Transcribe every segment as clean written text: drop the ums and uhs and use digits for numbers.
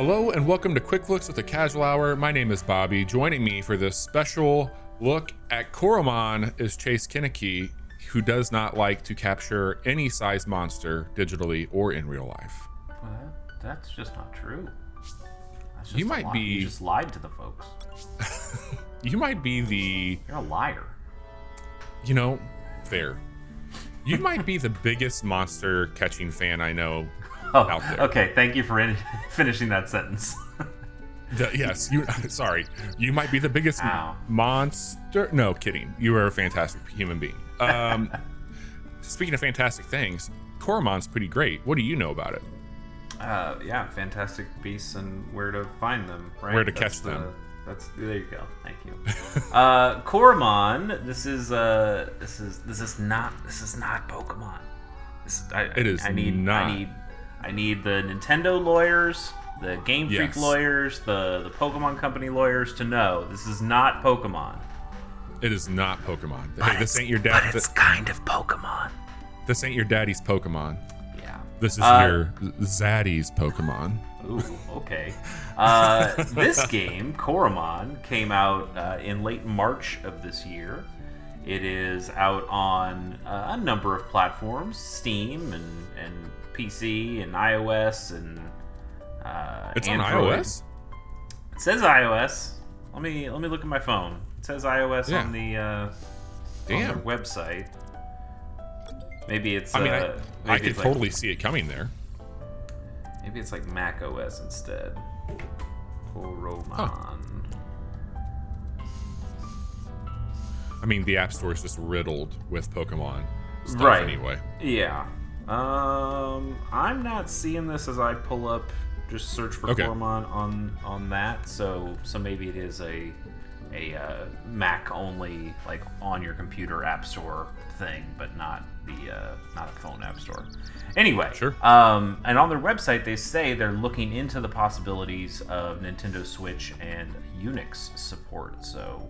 Hello and welcome to Quick Looks with the Casual Hour. My name is Bobby. Joining me for this special look at Coromon is Chase Kinnicky, who does not like to capture any size monster digitally or in real life. Well, that's just not true. That's just You might be. You just lied to the folks. You might be the. You're a liar. Fair. You might be the biggest monster catching fan I know out there. Okay. Thank you for finishing that sentence. Yes, sorry. You might be the biggest monster. No, kidding. You are a fantastic human being. Speaking of fantastic things, Coromon's pretty great. What do you know about it? Yeah, fantastic beasts and where to find them, right? Where to catch them. There you go. Thank you. Coromon. This is not Pokemon. I need the Nintendo lawyers, the Game Freak lawyers, the Pokemon Company lawyers to know this is not Pokemon. It is not Pokemon. But this ain't your dad. But it's kind of Pokemon. This ain't your daddy's Pokemon. Yeah. This is your Zaddy's Pokemon. Ooh, okay. This game, Coromon, came out in late March of this year. It is out on a number of platforms, Steam and PC and iOS and it's Android. on iOS? It says iOS. Let me look at my phone. It says iOS on the their website. Maybe it's. I could totally see it coming there. Maybe it's like MacOS instead. Coromon. Huh. I mean, the App Store is just riddled with Pokemon stuff anyway. Yeah. I'm not seeing this as I pull up. Just search for Coromon on that. So maybe it is a Mac only, like on your computer App Store thing, but not a phone App Store. Anyway, sure. And on their website they say they're looking into the possibilities of Nintendo Switch and Unix support. So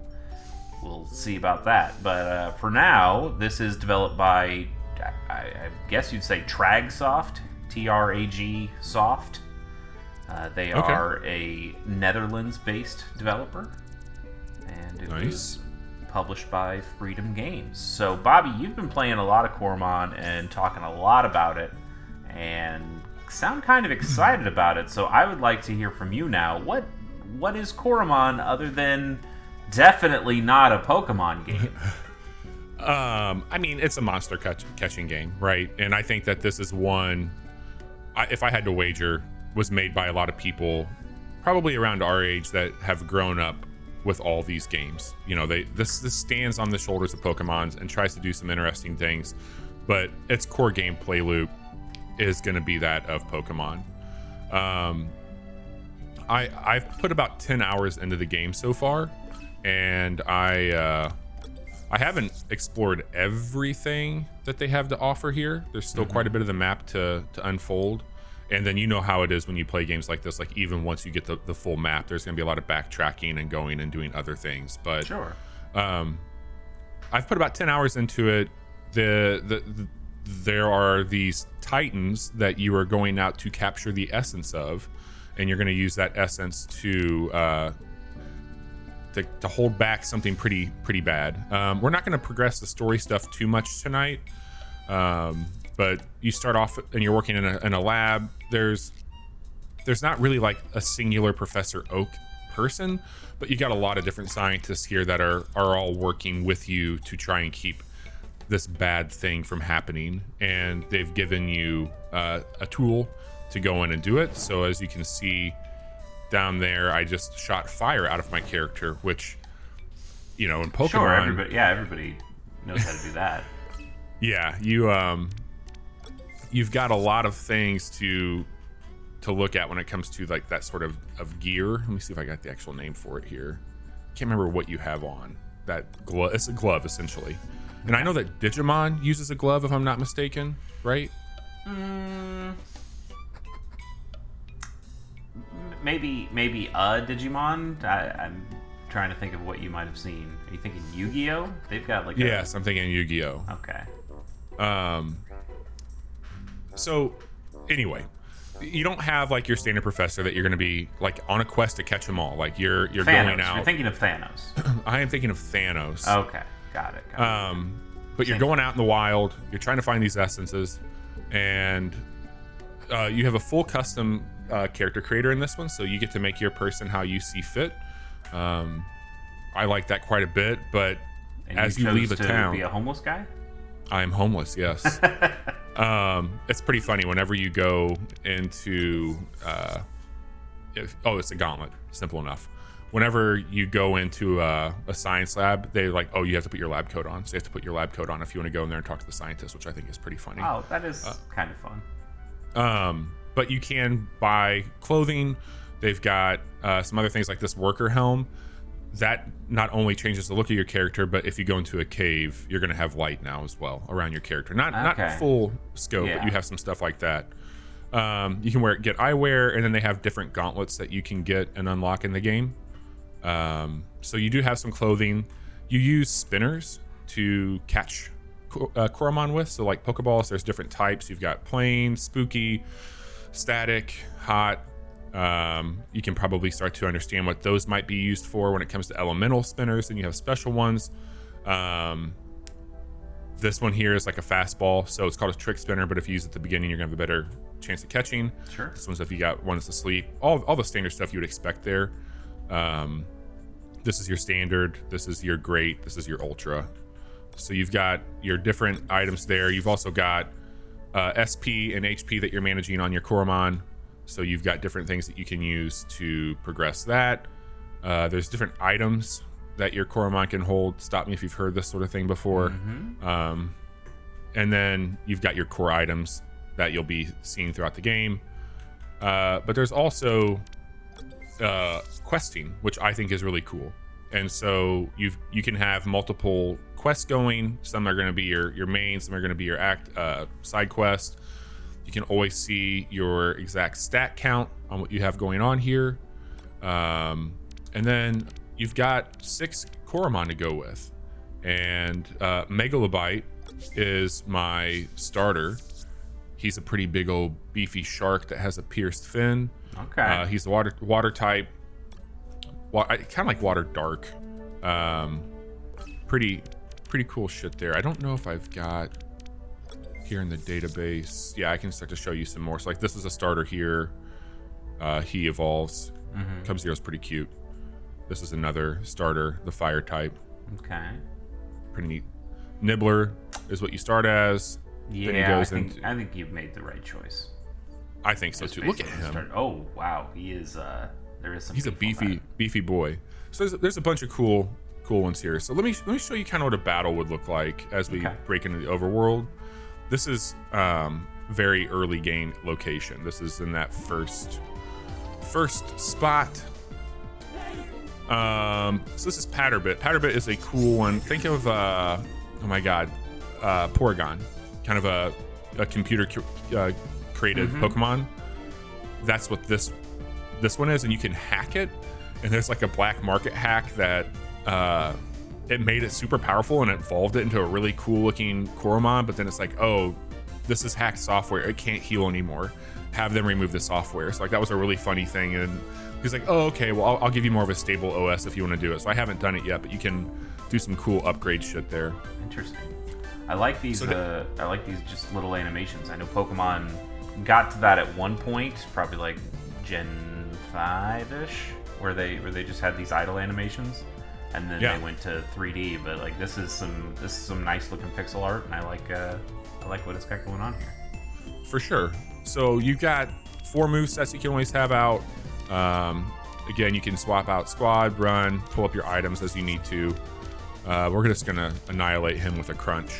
we'll see about that. But for now, this is developed by, I guess you'd say TRAGsoft, TRAGsoft. They are a Netherlands-based developer, and it was published by Freedom Games. So, Bobby, you've been playing a lot of Coromon and talking a lot about it, and sound kind of excited about it. So, I would like to hear from you now. What is Coromon other than definitely not a Pokemon game? I mean, it's a monster catching game, right? And I think that this is one, if I had to wager, was made by a lot of people probably around our age that have grown up with all these games. This stands on the shoulders of Pokemon's and tries to do some interesting things, but its core gameplay loop is going to be that of Pokemon. I've put about 10 hours into the game so far, and I haven't explored everything that they have to offer here. There's still quite a bit of the map to unfold. And then you know how it is when you play games like this. Like, even once you get the full map, there's going to be a lot of backtracking and going and doing other things. But sure. I've put about 10 hours into it. There are these titans that you are going out to capture the essence of, and you're going to use that essence to hold back something pretty bad. We're not going to progress the story stuff too much tonight. But you start off and you're working in a lab. There's not really like a singular Professor Oak person, but you got a lot of different scientists here that are all working with you to try and keep this bad thing from happening. And they've given you a tool to go in and do it. So as you can see down there, I just shot fire out of my character, which, in Pokemon, sure, everybody knows how to do that. Yeah, you've got a lot of things to look at when it comes to like that sort of gear. Let me see if I got the actual name for it here. Can't remember what you have on. That glove. It's a glove essentially. And I know that Digimon uses a glove, if I'm not mistaken, right? Maybe a Digimon. I'm trying to think of what you might have seen. Are you thinking Yu-Gi-Oh? They've got like yes, I'm thinking Yu-Gi-Oh. Okay. So anyway, You don't have like your standard professor that you're going to be like on a quest to catch them all. Like you're Thanos. going out. You're thinking of Thanos. I am thinking of Thanos. Okay, got it. But you're going out in the wild. You're trying to find these essences, and you have a full custom character creator in this one, so you get to make your person how you see fit. I like that quite a bit, but as you leave a town, be a homeless guy. I am homeless. Yes. It's pretty funny whenever you go into it's a gauntlet. Simple enough. Whenever you go into a science lab, they like, oh, you have to put your lab coat on. So you have to put your lab coat on if you want to go in there and talk to the scientist, which I think is pretty funny. Oh, that is kind of fun. But you can buy clothing. They've got some other things like this worker helm. That not only changes the look of your character, but if you go into a cave, you're going to have light now as well around your character. Not full scope, but you have some stuff like that. You can get eyewear, and then they have different gauntlets that you can get and unlock in the game. So you do have some clothing. You use spinners to catch Coromon with. So like Pokeballs, there's different types. You've got plain, spooky, static, hot. You can probably start to understand what those might be used for when it comes to elemental spinners, and you have special ones. This one here is like a fastball, so it's called a trick spinner, but if you use it at the beginning, you're gonna have a better chance of catching. Sure. This one's if you got ones asleep. All the standard stuff you would expect there. This is your standard, this is your great, this is your ultra. So you've got your different items there. You've also got SP and HP that you're managing on your Coromon. So you've got different things that you can use to progress that. There's different items that your Coromon can hold. Stop me if you've heard this sort of thing before. Mm-hmm. And then you've got your core items that you'll be seeing throughout the game. But there's also questing, which I think is really cool. And so you can have multiple quests going. Some are going to be your main, some are going to be your side quest. You can always see your exact stat count on what you have going on here. And then you've got 6 Coromon to go with. And Megalobite is my starter. He's a pretty big old beefy shark that has a pierced fin. Okay. He's the water type. Kind of like water dark. Pretty cool shit there. I don't know if I've got here in the database. Yeah, I can start to show you some more. So like this is a starter here. He evolves. Mm-hmm. Cub-Zero's pretty cute. This is another starter, the fire type. Okay. Pretty neat. Nibbler is what you start as. Yeah, I think you've made the right choice. I think so too. Look at him. Oh wow, he is. There is some. He's a beefy boy. So there's a bunch of cool ones here. So let me show you kind of what a battle would look like as we break into the overworld. This is very early game location. This is in that first spot. So this is Patterbit. Patterbit is a cool one. Think of oh my god, Porygon, kind of a computer created Pokemon. That's what this one is, and you can hack it. And there's like a black market hack that it made it super powerful and it evolved it into a really cool looking Coromon. But then it's like, oh, this is hacked software. It can't heal anymore. Have them remove the software. So like that was a really funny thing. And he's like, oh, okay, well, I'll give you more of a stable OS if you want to do it. So I haven't done it yet, but you can do some cool upgrade shit there. Interesting. I like these. I like these just little animations. I know Pokemon got to that at one point, probably like Gen 5-ish, where they just had these idle animations, and then they went to 3D. But like this is some nice looking pixel art, and I like what it's got going on here. For sure. So you've got 4 movesets you can always have out. Again, you can swap out squad, run, pull up your items as you need to. We're just gonna annihilate him with a crunch.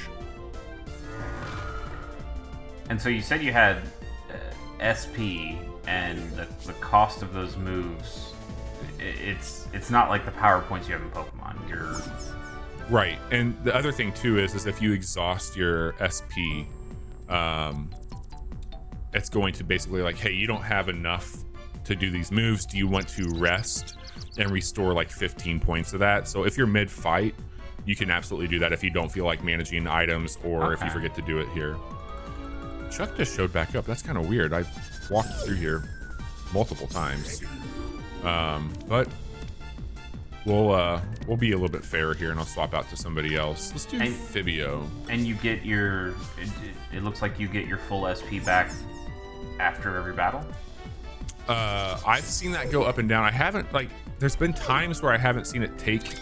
And so you said you had SP, and the cost of those moves, it's not like the power points you have in Pokemon. You're right. And the other thing too is if you exhaust your SP, it's going to basically like, hey, you don't have enough to do these moves. Do you want to rest and restore like 15 points of that? So if you're mid-fight, you can absolutely do that if you don't feel like managing items or if you forget to do it here. Chuck just showed back up. That's kind of weird. walked through here multiple times. But we'll be a little bit fairer here, and I'll swap out to somebody else. Let's do Fibio. And you get your... It looks like you get your full SP back after every battle? I've seen that go up and down. I haven't, like... There's been times where I haven't seen it take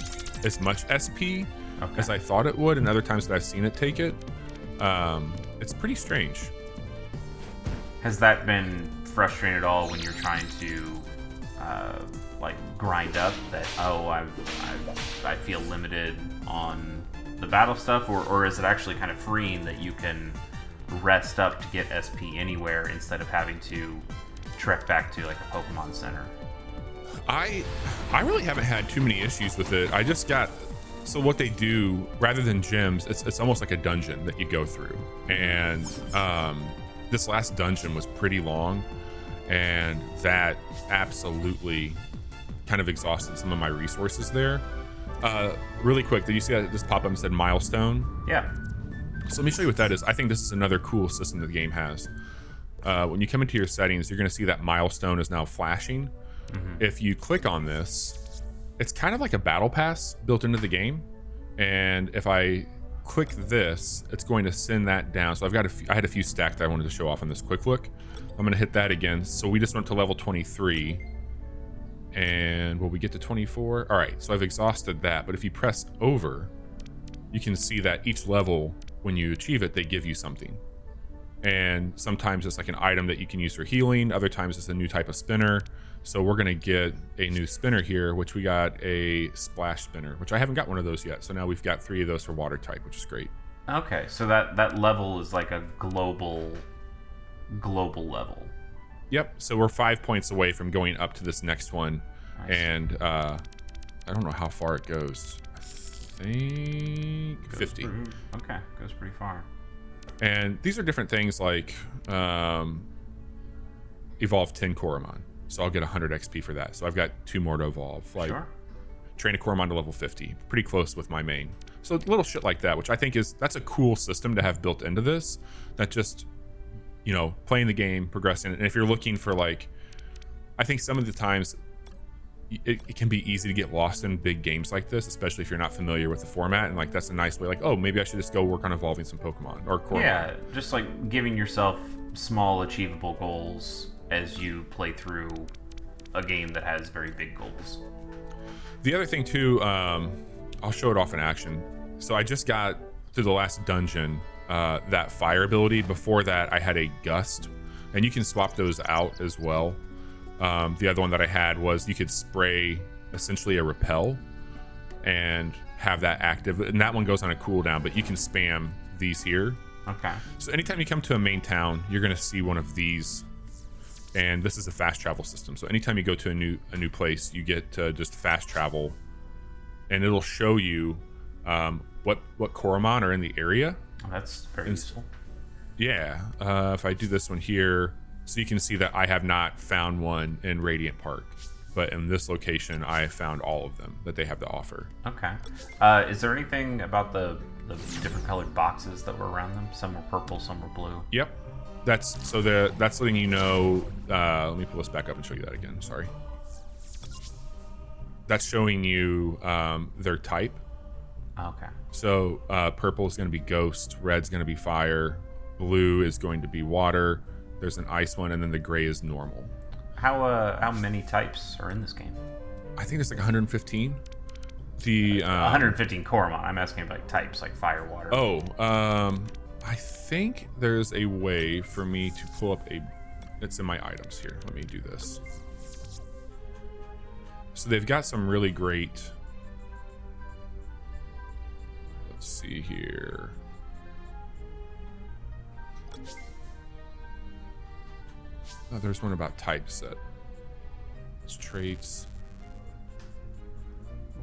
as much SP as I thought it would, and other times that I've seen it take it. It's pretty strange. Has that been frustrating at all when you're trying to like grind up that I feel limited on the battle stuff, or is it actually kind of freeing that you can rest up to get SP anywhere instead of having to trek back to like a Pokemon Center? I really haven't had too many issues with it. I just got... So what they do, rather than gyms, it's almost like a dungeon that you go through. And this last dungeon was pretty long, and that absolutely kind of exhausted some of my resources there. Really quick, did you see that just pop up and said milestone? Yeah. So let me show you what that is. I think this is another cool system that the game has. When you come into your settings, you're going to see that milestone is now flashing. If you click on this, it's kind of like a battle pass built into the game. And if I click this, it's going to send that down. So I had a few stacked that I wanted to show off on this quick look. I'm going to hit that again. So we just went to level 23. And will we get to 24? All right, so I've exhausted that. But if you press over, you can see that each level, when you achieve it, they give you something. And sometimes it's like an item that you can use for healing. Other times it's a new type of spinner. So we're going to get a new spinner here, which we got a splash spinner, which I haven't got one of those yet. So now we've got 3 of those for water type, which is great. Okay, so that level is like a global level. Yep. So we're 5 points away from going up to this next one. And I don't know how far it goes. I think 50. Okay, goes pretty far. And these are different things like evolve 10 Coromon. So I'll get 100 XP for that. So I've got 2 more to evolve. Like, sure. Train a Coromon to level 50. Pretty close with my main. So little shit like that, which I think that's a cool system to have built into this. That just, playing the game, progressing. And if you're looking for like, I think some of the times it can be easy to get lost in big games like this, especially if you're not familiar with the format. And like, that's a nice way. Like, oh, maybe I should just go work on evolving some Pokemon or Coromon. Yeah, just like giving yourself small achievable goals as you play through a game that has very big goals. The other thing too, I'll show it off in action. So I just got through the last dungeon, that fire ability. Before that, I had a gust, and you can swap those out as well. The other one that I had was you could spray essentially a repel and have that active, and that one goes on a cooldown, but you can spam these here. Okay. So anytime you come to a main town, you're going to see one of these. And this is a fast travel system. So anytime you go to a new place, you get just fast travel, and it'll show you what Coromon are in the area. Oh, that's very useful. Yeah. If I do this one here, so you can see that I have not found one in Radiant Park, but in this location, I have found all of them that they have to offer. Okay. Is there anything about the different colored boxes that were around them? Some were purple, some were blue. Yep. That's letting you know. Let me pull this back up and show you that again. Sorry. That's showing you their type. Okay. So purple is going to be ghost, red's going to be fire, blue is going to be water. There's an ice one, and then the gray is normal. How many types are in this game? I think there's like 115. 115 Coromon. I'm asking about types like fire, water. Oh, I think there's a way for me to pull up it's in my items here. Let me do this. So they've got some really great, let's see here. Oh, there's one about typeset. It's traits.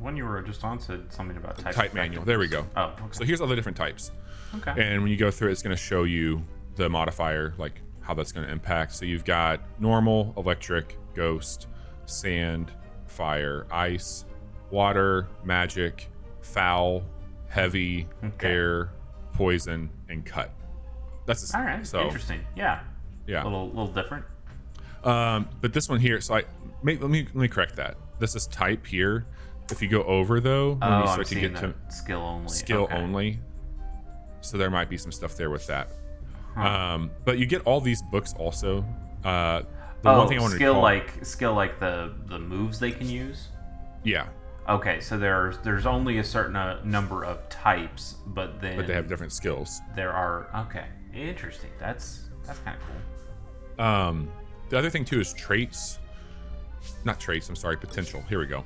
One you were just on said something about type manual. There we go. Oh, okay. So here's all the different types. Okay. And when you go through it, it's going to show you the modifier, like how that's going to impact. So you've got normal, electric, ghost, sand, fire, ice, water, magic, foul, heavy, air, poison, and cut. That's all right. So interesting. Yeah. Yeah. A little different. But this one here, so let me correct that. This is type here. If you go over though, when you start to get to skill only, so there might be some stuff there with that. But you get all these books also. The one thing I wanted to skill like the moves they can use. Yeah. Okay, so there's only a certain number of types, but they have different skills. There are interesting. That's kind of cool. The other thing too is traits. Not traits. I'm sorry. Potential. Here we go.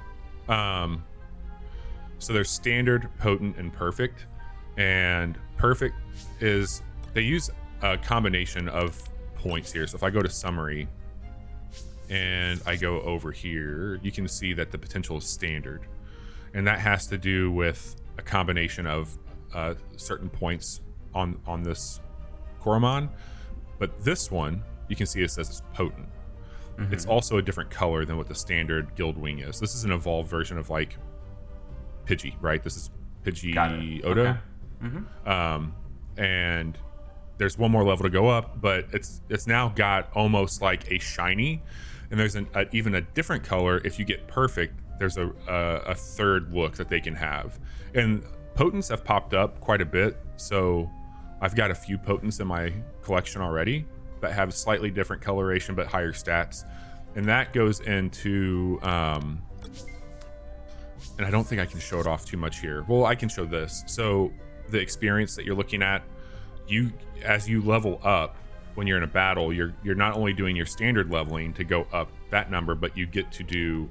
So there's standard, potent, and perfect. And perfect is they use a combination of points here. So if I go to summary and I go over here, you can see that the potential is standard, and that has to do with a combination of certain points on this Coromon. But this one, you can see it says it's potent. Mm-hmm. It's also a different color than what the standard guild wing is. This is an evolved version of like Pidgey, right? This is Pidgey Odo. Okay. Mm-hmm. And there's one more level to go up, but it's now got almost like a shiny, and there's even a different color. If you get perfect, there's a third look that they can have. And potents have popped up quite a bit, so I've got a few potents in my collection already that have slightly different coloration but higher stats, and that goes into and I don't think I can show it off too much here. Well, I can show this. So the experience that you're looking at, as you level up when you're in a battle, you're not only doing your standard leveling to go up that number, but you get to do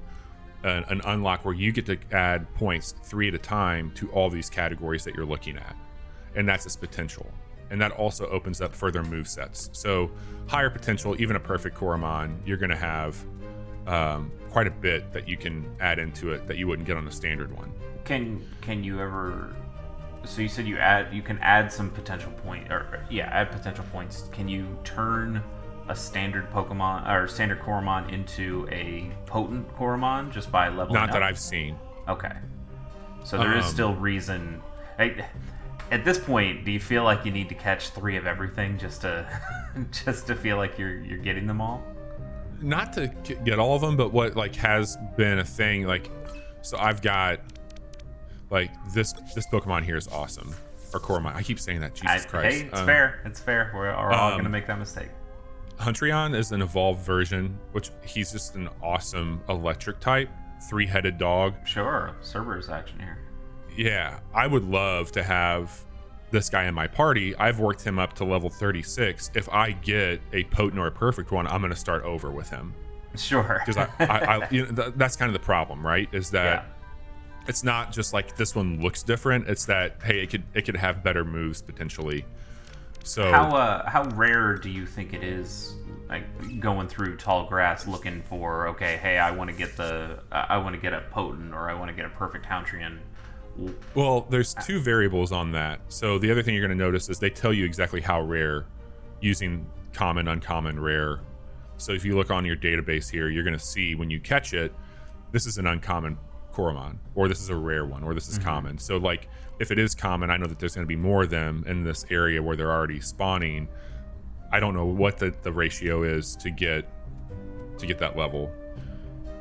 an unlock where you get to add points 3 at a time to all these categories that you're looking at, and that's its potential. And that also opens up further move sets. So higher potential, even a perfect Coromon, you're going to have quite a bit that you can add into it that you wouldn't get on a standard one. Can you ever? So you said you can add some potential add potential points. Can you turn a standard Pokemon or standard Coromon into a potent Coromon just by leveling up? Not that I've seen. Okay. So there is still reason. At this point, do you feel like you need to catch 3 of everything just to feel like you're getting them all? Not to get all of them, but what has been a thing, so I've got this Pokemon here is awesome, or Coromon. I keep saying that. Jesus Christ. Hey, it's fair. It's fair. We're all gonna make that mistake. Huntreon is an evolved version, which he's just an awesome electric type, 3-headed dog. Sure, Cerberus action here. Yeah, I would love to have this guy in my party. I've worked him up to level 36. If I get a potent or a perfect one, I'm going to start over with him. Sure. Because that's kind of the problem, right? Is that it's not just like this one looks different. It's that, hey, it could have better moves potentially. So how rare do you think it is, going through tall grass looking for, okay, hey, I want to get a potent, or I want to get a perfect Hountreon? Well, there's 2 variables on that. So the other thing you're going to notice is they tell you exactly how rare using common, uncommon, rare. So if you look on your database here, you're going to see when you catch it, this is an uncommon Coromon, or this is a rare one, or this is common. So if it is common, I know that there's going to be more of them in this area where they're already spawning. I don't know what the ratio is to get that level.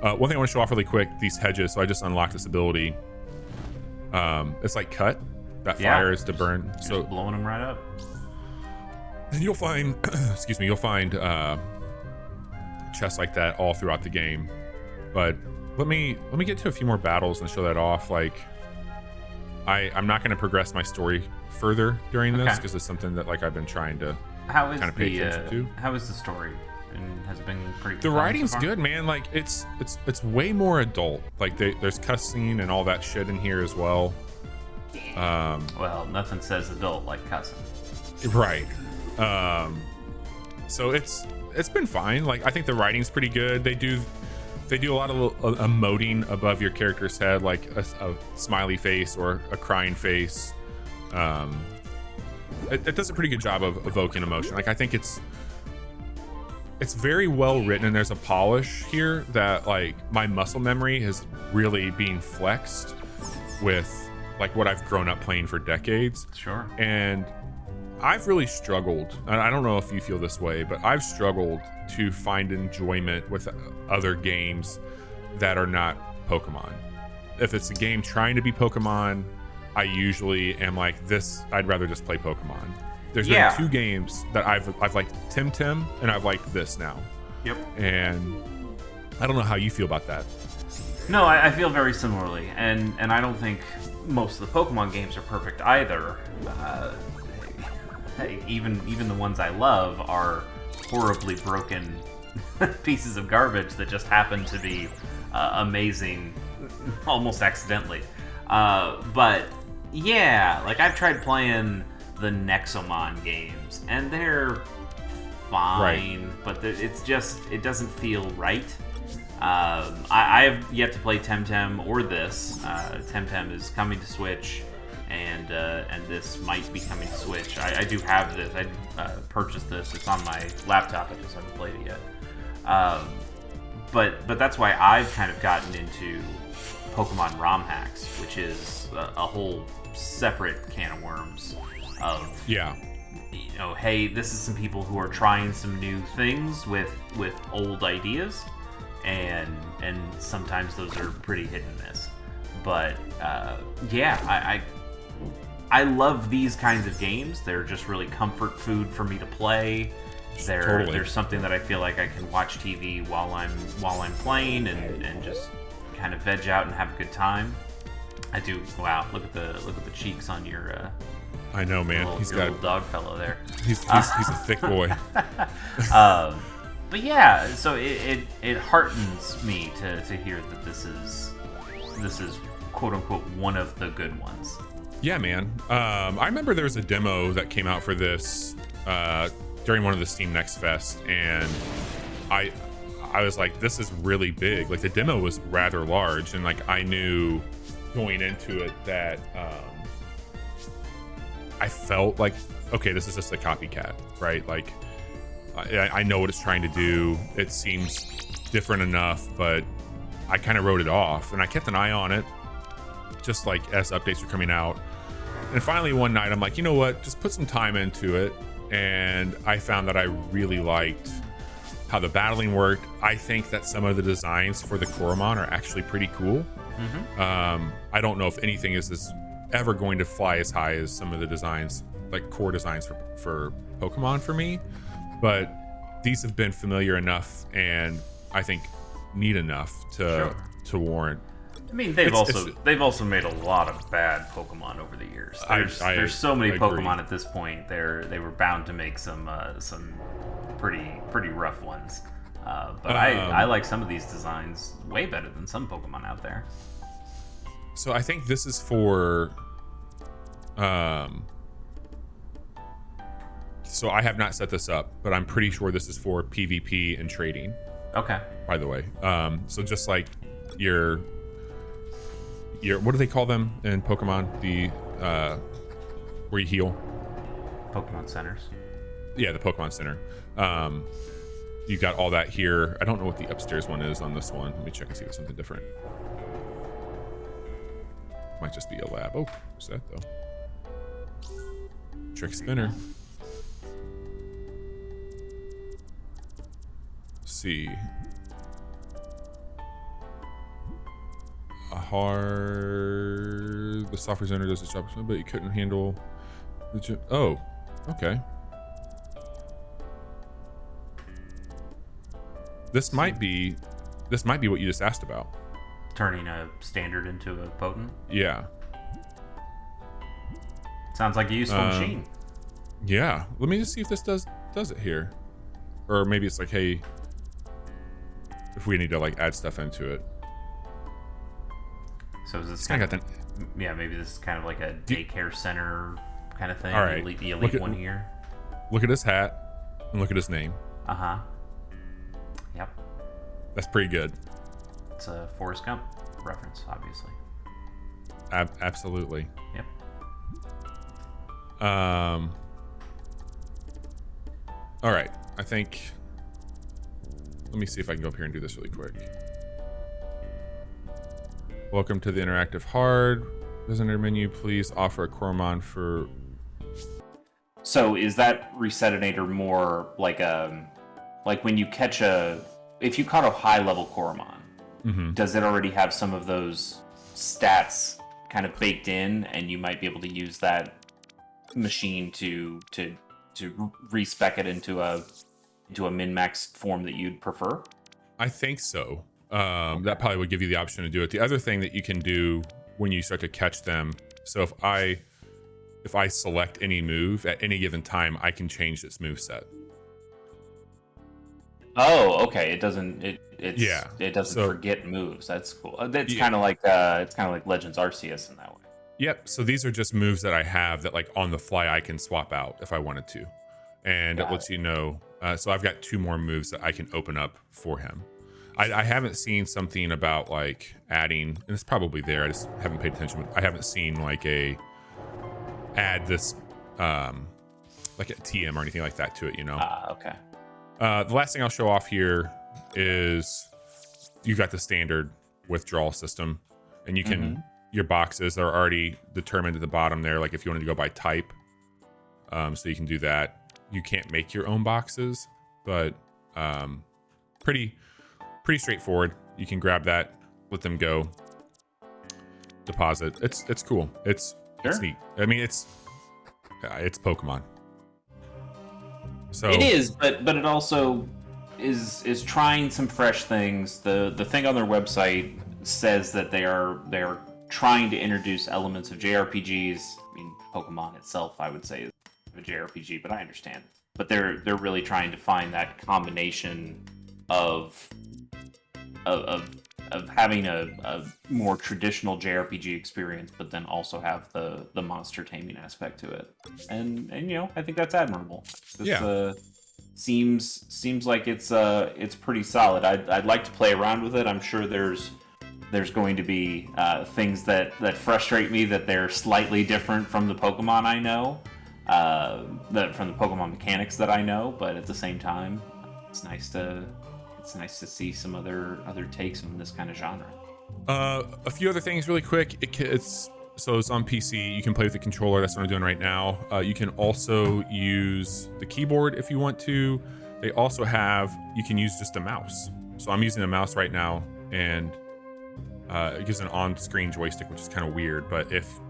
One thing I want to show off really quick, these hedges. So I just unlocked this ability. It's like cut. That fire is to burn. So just blowing them right up. And you'll find, you'll find chests like that all throughout the game. But let me get to a few more battles and show that off. I'm not going to progress my story further during this because it's something that I've been trying to kind of pay attention to. How is the story? And has it been pretty good? The writing's good, man. It's way more adult. There's cussing and all that shit in here as well. Well, nothing says adult like cussing. Right. So it's been fine. I think the writing's pretty good. They do a lot of emoting above your character's head, like a smiley face or a crying face. It does a pretty good job of evoking emotion. I think it's very well written, and there's a polish here that my muscle memory is really being flexed with what I've grown up playing for decades. Sure. And I've really struggled, and I don't know if you feel this way, but I've struggled to find enjoyment with other games that are not Pokemon. If it's a game trying to be Pokemon, I usually am like, this, I'd rather just play Pokemon. There's been 2 games that I've liked Tim, and I've liked this now. Yep. And I don't know how you feel about that. No, I feel very similarly, and I don't think most of the Pokemon games are perfect either. Even the ones I love are horribly broken pieces of garbage that just happen to be amazing, almost accidentally. But yeah, like I've tried playing the Nexomon games, and they're fine, but it doesn't feel right. I have yet to play Temtem or this. Temtem is coming to Switch, and this might be coming to Switch. I do have this. I purchased this. It's on my laptop. I just haven't played it yet. But that's why I've kind of gotten into Pokemon ROM hacks, which is a whole separate can of worms of hey, this is some people who are trying some new things with old ideas, and sometimes those are pretty hit and miss. But I love these kinds of games. They're just really comfort food for me to play. There's something that I feel like I can watch TV while I'm playing and just kind of veg out and have a good time. I do. Wow, look at the cheeks on your. I know, man. He's got a little dog fellow there. He's a thick boy. But yeah, so it heartens me to hear that this is quote unquote one of the good ones. Yeah, man. I remember there was a demo that came out for this during one of the Steam Next Fest, and I was like, this is really big. Like the demo was rather large, and like I knew going into it that I felt like, okay, this is just a copycat, right? Like I know what it's trying to do. It seems different enough, but I kind of wrote it off, and I kept an eye on it, just like as updates were coming out. And finally one night I'm like, you know what, just put some time into it, and I found that I really liked how the battling worked. I think that some of the designs for the Coromon are actually pretty cool. Mm-hmm. I don't know if anything is ever going to fly as high as some of the designs, like core designs for Pokemon for me, but these have been familiar enough and I think neat enough to warrant. I mean, they've also made a lot of bad Pokemon over the years. There's so many Pokemon at this point. They were bound to make some pretty rough ones. But I like some of these designs way better than some Pokemon out there. So I think this is for. So I have not set this up, but I'm pretty sure this is for PvP and trading. Okay. By the way, so just like your what do they call them in Pokemon? The where you heal. Pokemon centers. Yeah, the Pokemon Center. You got all that here. I don't know what the upstairs one is on this one. Let me check and see if it's something different. Might just be a lab. Oh, what's that though? Trick spinner. Let's see. The software center does its job, but you couldn't handle the oh, okay. This might be what you just asked about. Turning a standard into a potent? Yeah. Sounds like a useful machine. Yeah. Let me just see if this does it here. Or maybe it's like, hey, if we need to like add stuff into it. So is this kind of maybe this is kind of like a daycare center kind of thing. All right. The elite one here. Look at his hat and look at his name. Uh-huh. Yep. That's pretty good. It's a Forrest Gump reference, obviously. Absolutely. Yep. All right. I think. Let me see if I can go up here and do this really quick. Welcome to the interactive hard. Visitor menu. Please offer a Coromon for. So is that resetinator more like when you catch if you caught a high level Coromon, does it already have some of those stats kind of baked in, and you might be able to use that machine to respec it into a min-max form that you'd prefer? I think so. That probably would give you the option to do it. The other thing that you can do when you start to catch them, so if I select any move at any given time, I can change its move set. Oh, okay. It doesn't. Yeah. It doesn't So- forget moves. That's cool. It's Yeah. kind of like Legends Arceus in that way. Yep. So these are just moves that I have that, like, on the fly I can swap out if I wanted to, and it lets you know. So I've got 2 more moves that I can open up for him. I haven't seen something about like adding, and it's probably there. I just haven't paid attention. But I haven't seen like add this like a TM or anything like that to it. You know. Okay. The last thing I'll show off here is you've got the standard withdrawal system, and you can your boxes are already determined at the bottom there. Like if you wanted to go by type, so you can do that. You can't make your own boxes, but pretty straightforward. You can grab that, let them go, deposit. It's cool. It's neat. I mean, it's Pokemon. So it is, but it also is trying some fresh things. The thing on their website says that they are trying to introduce elements of JRPGs. I mean, Pokemon itself, I would say, is a JRPG, but I understand. But they're really trying to find that combination of having a more traditional JRPG experience, but then also have the monster taming aspect to it. And I think that's admirable. Seems like it's pretty solid. I'd like to play around with it. I'm sure there's going to be things that frustrate me, that they're slightly different from the Pokemon I know, from the Pokemon mechanics that I know. But at the same time, it's nice to see some other takes on this kind of genre. A few other things really quick. It's on PC. You can play with the controller. That's what I'm doing right now. You can also use the keyboard if you want to. They also you can use just a mouse. So I'm using a mouse right now, and it gives an on-screen joystick, which is kind of weird. But if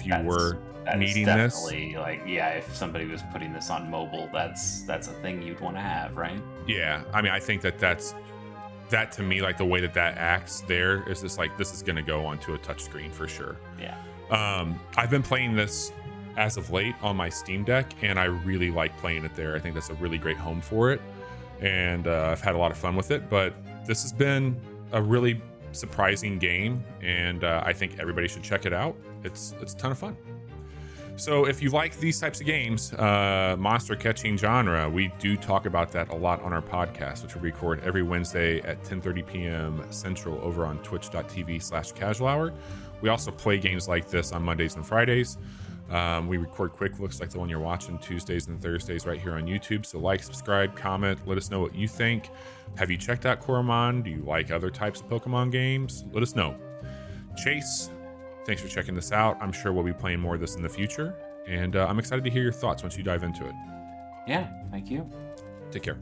you were needing this, definitely, if somebody was putting this on mobile, that's a thing you'd want to have, right? Yeah, I mean, I think that to me, like the way that acts there is just like, this is going to go onto a touchscreen for sure. Yeah. I've been playing this as of late on my Steam Deck, and I really like playing it there. I think that's a really great home for it, and I've had a lot of fun with it. But this has been a really surprising game, and I think everybody should check it out. It's a ton of fun. So if you like these types of games, monster catching genre, we do talk about that a lot on our podcast, which we record every Wednesday at 10:30 p.m. Central over on twitch.tv/casual hour. We also play games like this on Mondays and Fridays. We record quick looks like the one you're watching Tuesdays and Thursdays right here on YouTube. So like, subscribe, comment, let us know what you think. Have you checked out Coromon? Do you like other types of Pokemon games? Let us know. Chase, thanks for checking this out. I'm sure we'll be playing more of this in the future, and I'm excited to hear your thoughts once you dive into it. Yeah, thank you. Take care.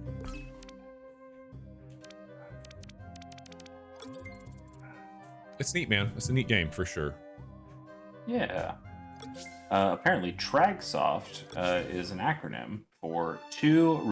It's neat, man. It's a neat game for sure. Yeah. Apparently, TRAGsoft is an acronym for 2